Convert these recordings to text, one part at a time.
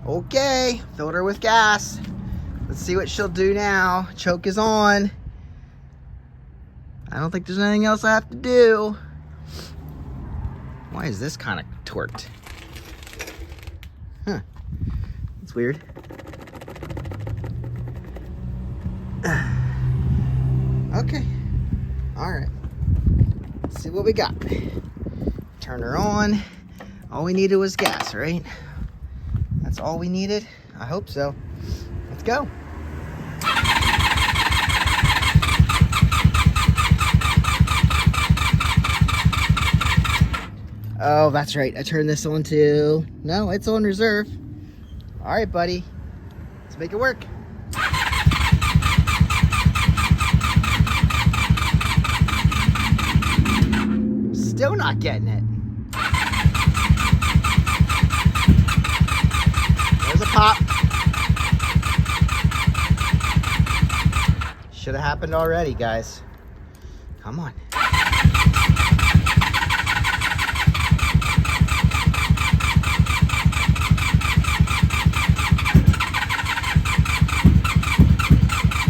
Okay, filled her with gas. Let's see what she'll do now. Choke is on. I don't think there's anything else I have to do. Why is this kind of torqued? Huh, that's weird. Okay, all right. Let's see what we got. Turn her on. All we needed was gas, right? That's all we needed? I hope so. Let's go. Oh, that's right. I turned this on too. No, it's on reserve. All right, buddy. Let's make it work. Still not getting it. There's a pop. Should have happened already, guys. Come on.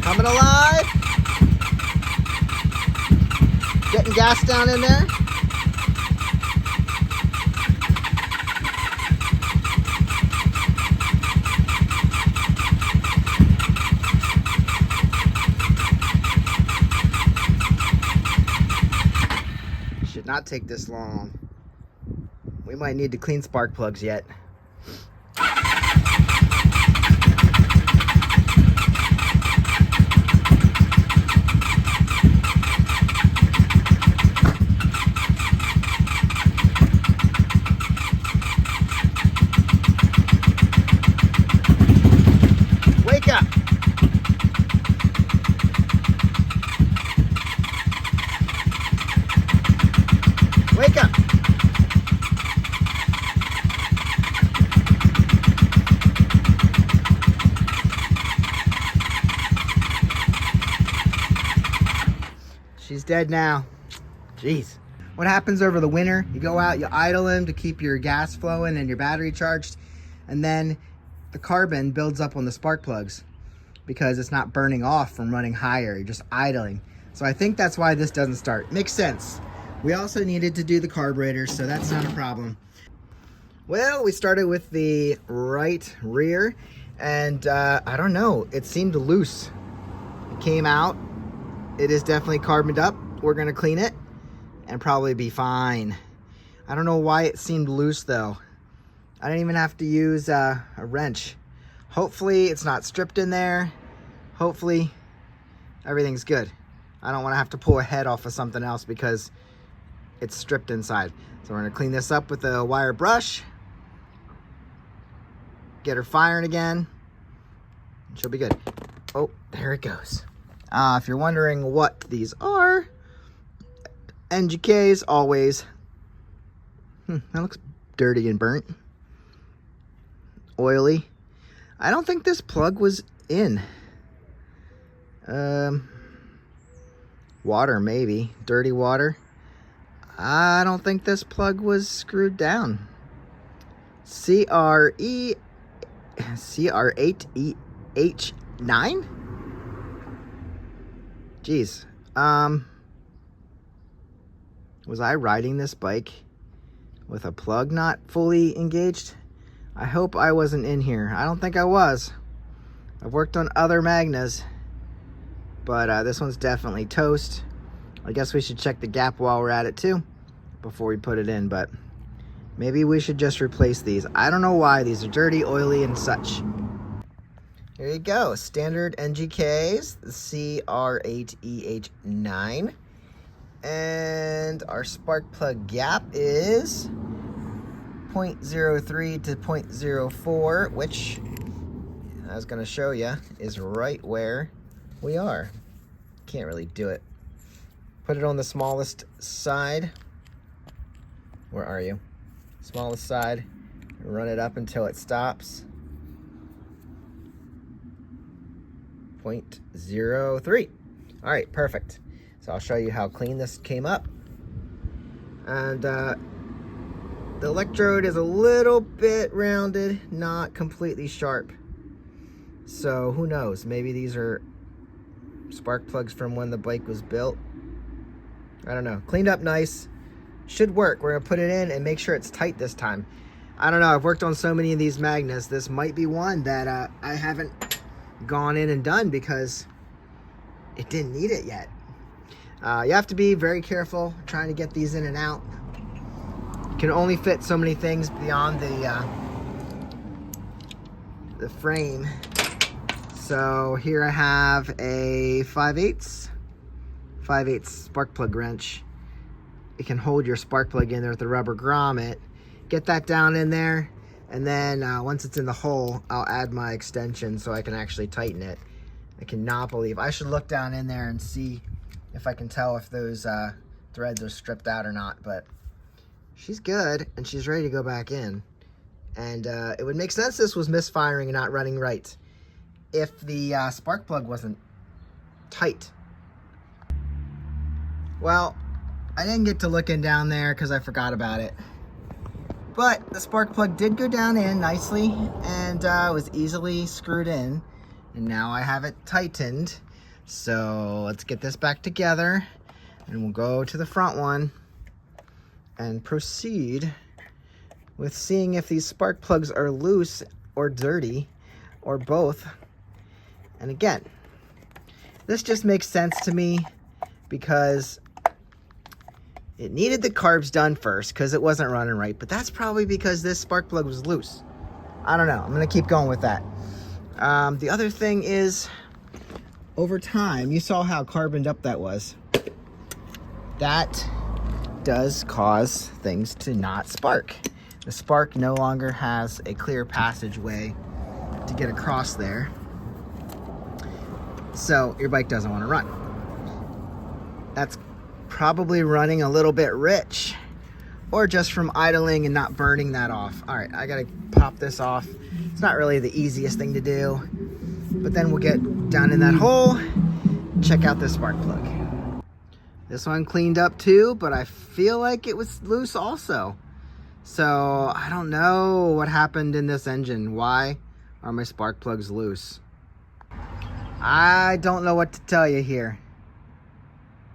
Coming alive. Getting gas down in there. Should not take this long. We might need to clean spark plugs yet. Wake up! Wake up! She's dead now. Jeez. What happens over the winter? You go out, you idle them to keep your gas flowing and your battery charged, and then the carbon builds up on the spark plugs because it's not burning off from running higher. You're just idling. So I think that's why this doesn't start. Makes sense. We also needed to do the carburetor, so that's not a problem. Well, we started with the right rear, and I don't know, it seemed loose. It came out. It is definitely carboned up. We're gonna clean it and probably be fine. I don't know why it seemed loose though. I didn't even have to use a wrench. Hopefully it's not stripped in there. Hopefully everything's good. I don't wanna have to pull a head off of something else because it's stripped inside. So we're gonna clean this up with a wire brush. Get her firing again. She'll be good. Oh, there it goes. If you're wondering what these are, NGKs always. That looks dirty and burnt. Oily. I don't think this plug was in. Water maybe. Dirty water. I don't think this plug was screwed down. CR8EH9? Jeez. Was I riding this bike with a plug not fully engaged? I hope I wasn't in here. I don't think I was. I've worked on other Magnas, but this one's definitely toast. I guess we should check the gap while we're at it too before we put it in, but maybe we should just replace these. I don't know why. These are dirty, oily, and such. Here you go. Standard NGKs, the CR8EH9. And our spark plug gap is 0.03 to 0.04, which I was going to show you is right where we are. Can't really do it. Put it on the smallest side. Where are you? Smallest side. Run it up until it stops. 0.03. All right, perfect. So I'll show you how clean this came up. And The electrode is a little bit rounded, not completely sharp. So who knows? Maybe these are spark plugs from when the bike was built. I don't know. Cleaned up nice. Should work. We're going to put it in and make sure it's tight this time. I don't know. I've worked on so many of these Magnas. This might be one that I haven't gone in and done because it didn't need it yet. You have to be very careful trying to get these in and out. You can only fit so many things beyond the frame. So here I have a 5/8 spark plug wrench. It can hold your spark plug in there with the rubber grommet. Get that down in there, and then once it's in the hole, I'll add my extension so I can actually tighten it. I cannot believe, I should look down in there and see if I can tell if those threads are stripped out or not, but she's good and she's ready to go back in. And it would make sense this was misfiring and not running right if the spark plug wasn't tight. Well, I didn't get to looking down there because I forgot about it. But the spark plug did go down in nicely and was easily screwed in. And now I have it tightened. So let's get this back together and we'll go to the front one and proceed with seeing if these spark plugs are loose or dirty or both. And again, this just makes sense to me because it needed the carbs done first because it wasn't running right, but that's probably because this spark plug was loose. I don't know. I'm going to keep going with that. The other thing is, over time, you saw how carboned up that was. That does cause things to not spark. The spark no longer has a clear passageway to get across there. So your bike doesn't want to run. That's probably running a little bit rich, or just from idling and not burning that off. All right, I gotta pop this off. It's not really the easiest thing to do, but then we'll get down in that hole, check out this spark plug. This one cleaned up too, but I feel like it was loose also. So I don't know what happened in this engine. Why are my spark plugs loose? I don't know what to tell you here.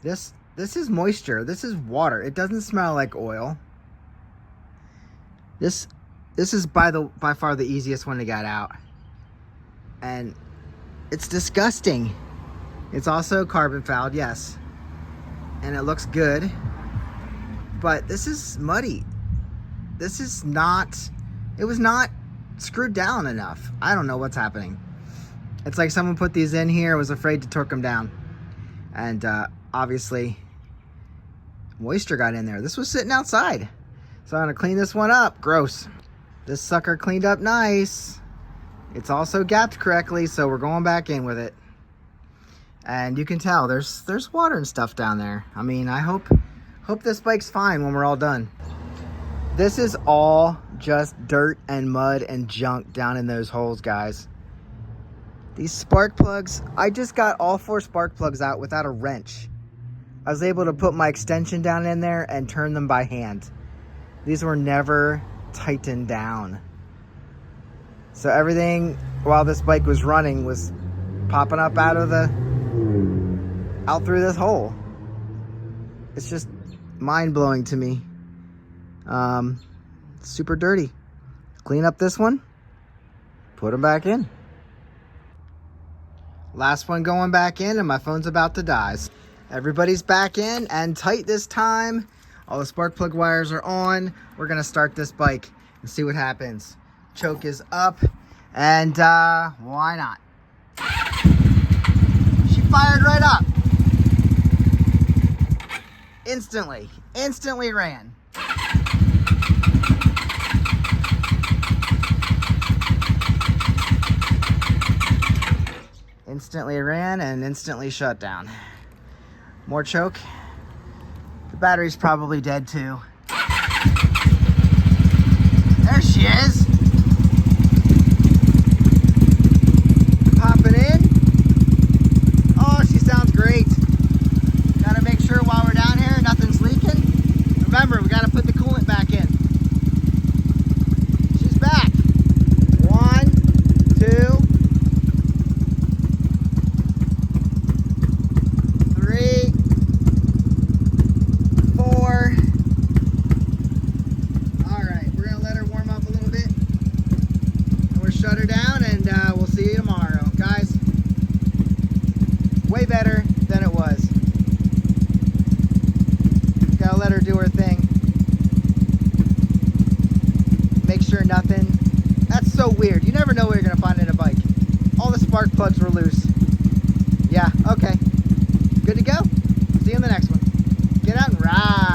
This is moisture. This is water. It doesn't smell like oil. This is by far the easiest one to get out. And it's disgusting. It's also carbon fouled, yes. And it looks good. But this is muddy. This is not, it was not screwed down enough. I don't know what's happening. It's like someone put these in here, was afraid to torque them down. And obviously, moisture got in there. This was sitting outside. So I'm gonna clean this one up. Gross. This sucker cleaned up nice. It's also gapped correctly, so we're going back in with it. And you can tell there's water and stuff down there. I mean, I hope this bike's fine when we're all done. This is all just dirt and mud and junk down in those holes, guys. These spark plugs, I just got all 4 spark plugs out without a wrench. I was able to put my extension down in there and turn them by hand. These were never tightened down. So everything while this bike was running was popping up out through this hole. It's just mind-blowing to me. Super dirty. Clean up this one, put them back in. Last one going back in, and my phone's about to die. Everybody's back in and tight this time. All the spark plug wires are on. We're gonna start this bike and see what happens. Choke is up, and why not? She fired right up. Instantly ran. Instantly ran and instantly shut down. More choke. The battery's probably dead too. There she is. Popping in. Oh, she sounds great. Gotta make sure while we're down here nothing's leaking. Remember, we gotta put the coolant back in. Way better than it was. Gotta let her do her thing. Make sure nothing. That's so weird. You never know what you're gonna find in a bike. All the spark plugs were loose. Yeah, okay. Good to go. See you in the next one. Get out and ride.